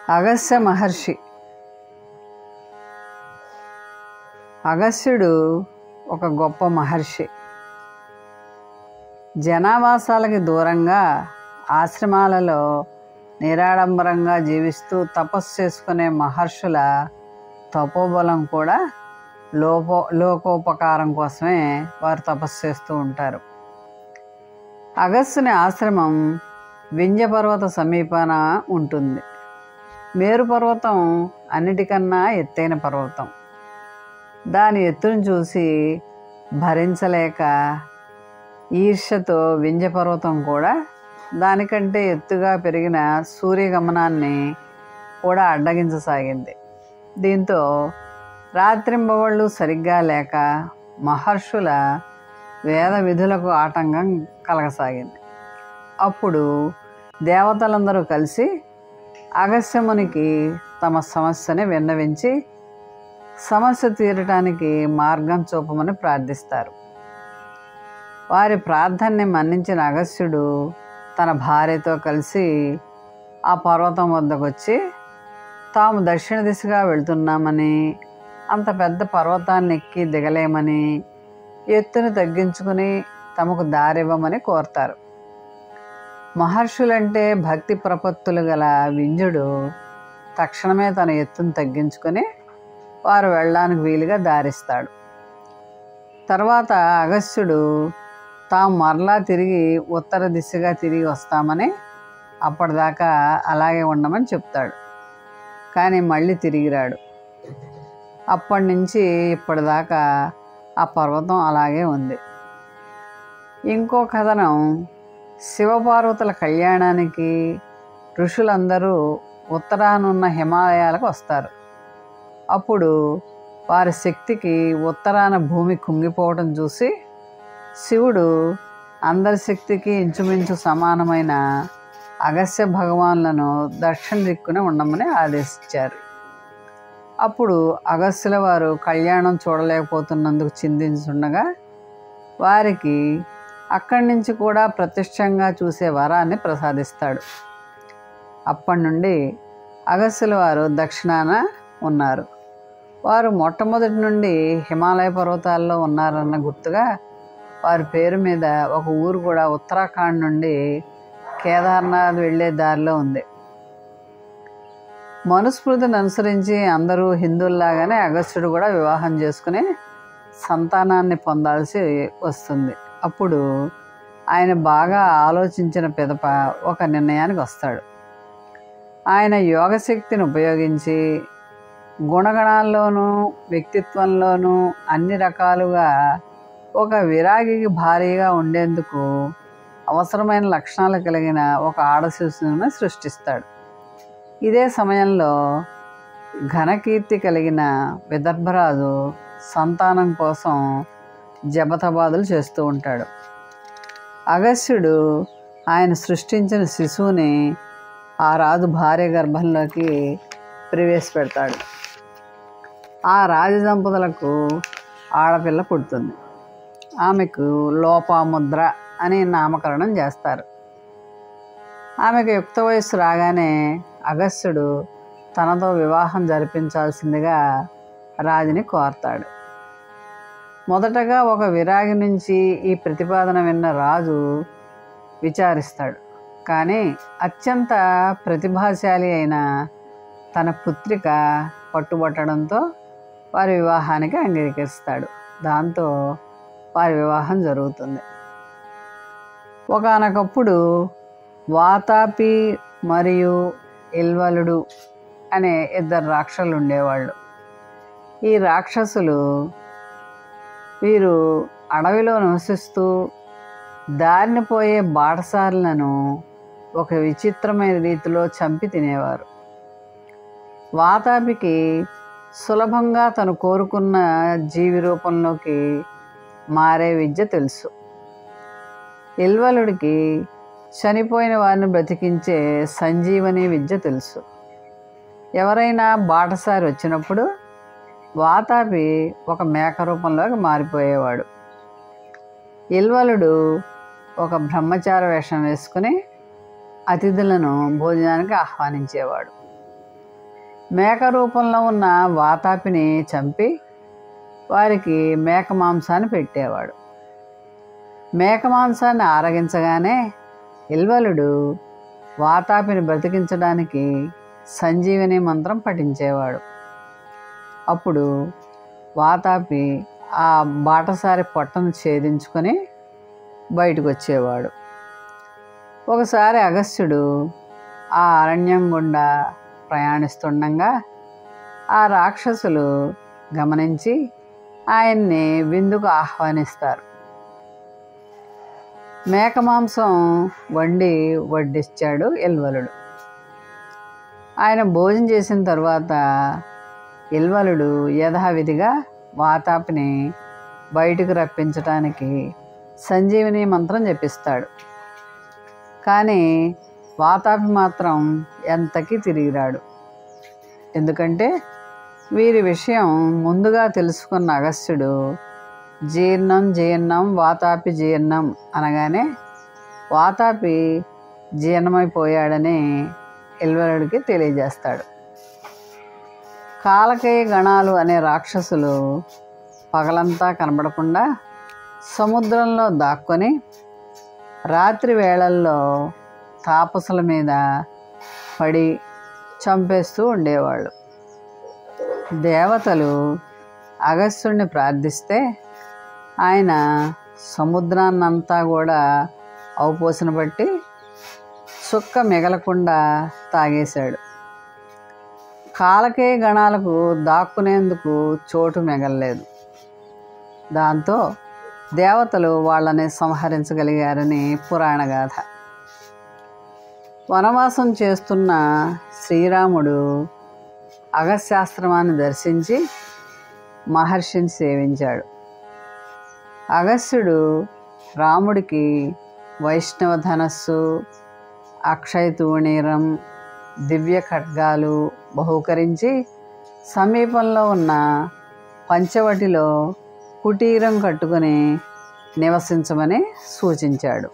అగస్త్య మహర్షి. అగస్త్యుడు ఒక గొప్ప మహర్షి. జనావాసాలకి దూరంగా ఆశ్రమాలలో నిరాడంబరంగా జీవిస్తూ తపస్సు చేసుకునే మహర్షుల తపోబలం కూడా లోకోపకారం కోసమే వారు తపస్సు చేస్తూ ఉంటారు. అగస్త్యుని ఆశ్రమం వింధ్య పర్వత సమీపాన ఉంటుంది. మేరు పర్వతం అన్నిటికన్నా ఎత్తైన పర్వతం. దాని ఎత్తును చూసి భరించలేక ఈర్ష్యతో వింధ్య పర్వతం కూడా దానికంటే ఎత్తుగా పెరిగిన సూర్యగమనాన్ని కూడా అడ్డగించసాగింది. దీంతో రాత్రింబవళ్ళు సరిగ్గా లేక మహర్షుల వేద విధులకు ఆటంకం కలగసాగింది. అప్పుడు దేవతలందరూ కలిసి అగస్త్యమునికి తమ సమస్యని విన్నవించి సమస్య తీరటానికి మార్గం చూపమని ప్రార్థిస్తారు. వారి ప్రార్థనని మన్నించిన అగస్త్యుడు తన భార్యతో కలిసి ఆ పర్వతం వద్దకు వచ్చి తాము దక్షిణ దిశగా వెళ్తున్నామని, అంత పెద్ద పర్వతాన్ని ఎక్కి దిగలేమని, ఎత్తును తగ్గించుకుని తమకు దారివ్వమని కోరతారు. మహర్షులంటే భక్తి ప్రపత్తులు గల వింధ్యుడు తక్షణమే తన ఎత్తును తగ్గించుకొని వారు వెళ్ళడానికి వీలుగా దారిస్తాడు. తర్వాత అగస్త్యుడు తాము మరలా తిరిగి ఉత్తర దిశగా తిరిగి వస్తామని, అప్పటిదాకా అలాగే ఉండమని చెప్తాడు. కానీ మళ్ళీ తిరిగి రాడు. అప్పటి నుంచి ఇప్పటిదాకా ఆ పర్వతం అలాగే ఉంది. ఇంకో కథనం, శివపార్వతుల కళ్యాణానికి ఋషులందరూ ఉత్తరానున్న హిమాలయాలకు వస్తారు. అప్పుడు వారి శక్తికి ఉత్తరాన భూమి కుంగిపోవడం చూసి శివుడు అందరి శక్తికి ఇంచుమించు సమానమైన అగస్త్య భగవాన్లను దక్షిణ దిక్కున ఉండమని ఆదేశించారు. అప్పుడు అగస్త్యుల వారు కళ్యాణం చూడలేకపోతున్నందుకు చింతించుండగా వారికి అక్కడి నుంచి కూడా ప్రత్యక్షంగా చూసే వరాన్ని ప్రసాదిస్తాడు. అప్పటి నుండి అగస్త్యుల వారు దక్షిణాన ఉన్నారు. వారు మొట్టమొదటి నుండి హిమాలయ పర్వతాల్లో ఉన్నారన్న గుర్తుగా వారి పేరు మీద ఒక ఊరు కూడా ఉత్తరాఖండ్ నుండి కేదార్నాథ్ వెళ్ళే దారిలో ఉంది. మనుస్మృతిని అనుసరించి అందరూ హిందువుల్లాగానే అగస్త్యుడు కూడా వివాహం చేసుకుని సంతానాన్ని పొందాల్సి వస్తుంది. అప్పుడు ఆయన బాగా ఆలోచించిన పిదప ఒక నిర్ణయానికి వస్తాడు. ఆయన యోగశక్తిని ఉపయోగించి గుణగణాల్లోనూ వ్యక్తిత్వంలోనూ అన్ని రకాలుగా ఒక విరాగికి భారీగా ఉండేందుకు అవసరమైన లక్షణాలు కలిగిన ఒక ఆడశిశువును సృష్టిస్తాడు. ఇదే సమయంలో ఘనకీర్తి కలిగిన విదర్భరాజు సంతానం కోసం జపతపాదులు చేస్తూ ఉంటాడు. అగస్త్యుడు ఆయన సృష్టించిన శిశువుని ఆ రాజు భార్య గర్భంలోకి ప్రవేశపెడతాడు. ఆ రాజదంపతులకు ఆడపిల్ల పుడుతుంది. ఆమెకు లోపాముద్ర అని నామకరణం చేస్తారు. ఆమెకు యుక్త వయస్సు రాగానే అగస్త్యుడు తనతో వివాహం జరిపించాల్సిందిగా రాజుని కోరతాడు. మొదటగా ఒక విరాగి నుంచి ఈ ప్రతిపాదన విన్న రాజు విచారిస్తాడు. కానీ అత్యంత ప్రతిభాశాలి అయిన తన పుత్రిక పట్టుబట్టడంతో వారి వివాహానికి అంగీకరిస్తాడు. దాంతో వారి వివాహం జరుగుతుంది. ఒకానొకప్పుడు వాతాపి మరియు ఇల్వలుడు అనే ఇద్దరు రాక్షసులు ఉండేవాళ్ళు. ఈ రాక్షసులు వీరు అడవిలో నివసిస్తూ దారిని పోయే బాటసారులను ఒక విచిత్రమైన రీతిలో చంపి తినేవారు. వాతాపికి సులభంగా తను కోరుకున్న జీవి రూపంలోకి మారే విద్య తెలుసు. ఇల్వలుడికి చనిపోయిన వారిని బ్రతికించే సంజీవని విద్య తెలుసు. ఎవరైనా బాటసారి వచ్చినప్పుడు వాతాపి ఒక మేక రూపంలోకి మారిపోయేవాడు. ఇల్వలుడు ఒక బ్రహ్మచార వేషం వేసుకుని అతిథులను భోజనానికి ఆహ్వానించేవాడు. మేక రూపంలో ఉన్న వాతాపిని చంపి వారికి మేక మాంసాన్ని పెట్టేవాడు. మేక మాంసాన్ని ఆరగించగానే ఇల్వలుడు వాతాపిని బ్రతికించడానికి సంజీవని మంత్రం పఠించేవాడు. అప్పుడు వాతాపి ఆ బాటసారి పొట్టను ఛేదించుకొని బయటకు వచ్చేవాడు. ఒకసారి అగస్త్యుడు ఆ అరణ్యం గుండా ప్రయాణిస్తుండగా ఆ రాక్షసులు గమనించి ఆయన్ని విందుకు ఆహ్వానిస్తారు. మేక మాంసం వడ్డిచ్చాడు ఇల్వలుడు. ఆయన భోజనం చేసిన తర్వాత ఇల్వలుడు యథావిధిగా వాతాపిని బయటకు రప్పించటానికి సంజీవని మంత్రం జపిస్తాడు. కానీ వాతాపి మాత్రం ఎంతకీ తిరిగిరాడు. ఎందుకంటే వీరి విషయం ముందుగా తెలుసుకున్న అగస్త్యుడు జీర్ణం జీర్ణం వాతాపి జీర్ణం అనగానే వాతాపి జీర్ణమైపోయాడని ఇల్వలుడికి తెలియజేస్తాడు. కాలకేయ గణాలు అనే రాక్షసులు పగలంతా కనబడకుండా సముద్రంలో దాక్కొని రాత్రి వేళల్లో తాపసుల మీద పడి చంపేస్తూ ఉండేవాళ్ళు. దేవతలు అగస్త్యుడిని ప్రార్థిస్తే ఆయన సముద్రాన్నంతా కూడా అవపోసిన బట్టి చుక్క మిగలకుండా తాగేశాడు. కాలకేయ గణాలకు దాక్కునేందుకు చోటు మిగలలేదు. దాంతో దేవతలు వాళ్ళని సంహరించగలిగారని పురాణగాథ. వనవాసం చేస్తున్న శ్రీరాముడు అగస్త్యాశ్రమాన్ని దర్శించి మహర్షిని సేవించాడు. అగస్త్యుడు రాముడికి వైష్ణవ ధనస్సు, అక్షయ తూణీరం, దివ్య ఖడ్గాలు బహూకరించి సమీపంలో ఉన్న పంచవటిలో కుటీరం కట్టుకుని నివసించమని సూచించాడు.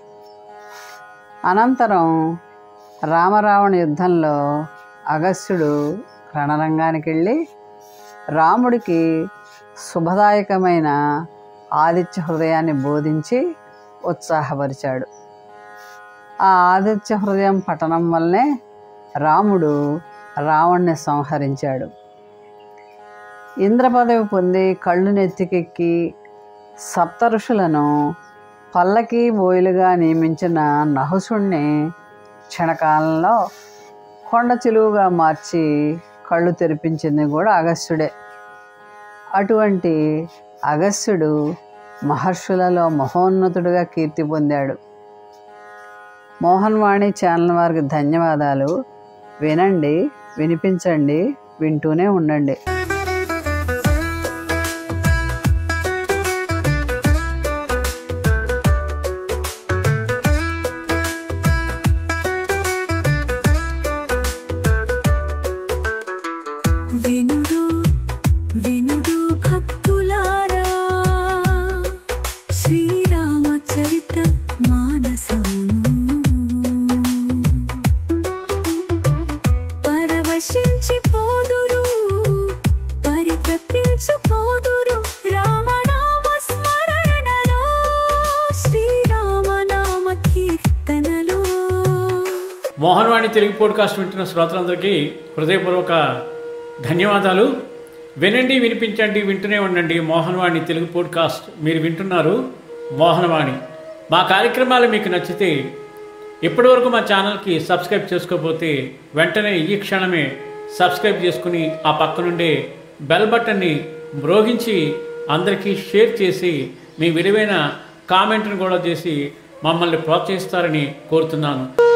అనంతరం రామరావణ యుద్ధంలో అగస్త్యుడు రణరంగానికి వెళ్ళి రాముడికి శుభదాయకమైన ఆదిత్య హృదయాన్ని బోధించి ఉత్సాహపరిచాడు. ఆ ఆదిత్య హృదయం పఠనం వల్లనే రాముడు రావణ్ణి సంహరించాడు. ఇంద్ర పదవి పొంది కళ్ళు నెత్తికెక్కి సప్త ఋషులను పల్లకి బోయిలుగా నియమించిన నహుషుణ్ణి క్షణకాలంలో కొండ చిలువుగా మార్చి కళ్ళు తెరిపించింది కూడా అగస్త్యుడే. అటువంటి అగస్త్యుడు మహర్షులలో మహోన్నతుడిగా కీర్తి పొందాడు. మోహన్వాణి ఛానల్ వారికి ధన్యవాదాలు. వినండి, వినిపించండి, వింటూనే ఉండండి. మోహన్వాణి తెలుగు పోడ్కాస్ట్ వింటున్న శ్రోతలందరికీ హృదయపూర్వక ధన్యవాదాలు. వినండి, వినిపించండి, వింటూనే ఉండండి. మోహన్వాణి తెలుగు పోడ్కాస్ట్ మీరు వింటున్నారు. మోహన్వాణి. మా కార్యక్రమాలు మీకు నచ్చితే ఇప్పటివరకు మా ఛానల్కి సబ్స్క్రైబ్ చేసుకోకపోతే వెంటనే ఈ క్షణమే సబ్స్క్రైబ్ చేసుకుని ఆ పక్కనుండే బెల్ బటన్ని మ్రోగించి అందరికీ షేర్ చేసి మీ విలువైన కామెంట్ను కూడా చేసి మమ్మల్ని ప్రోత్సహిస్తారని కోరుతున్నాను.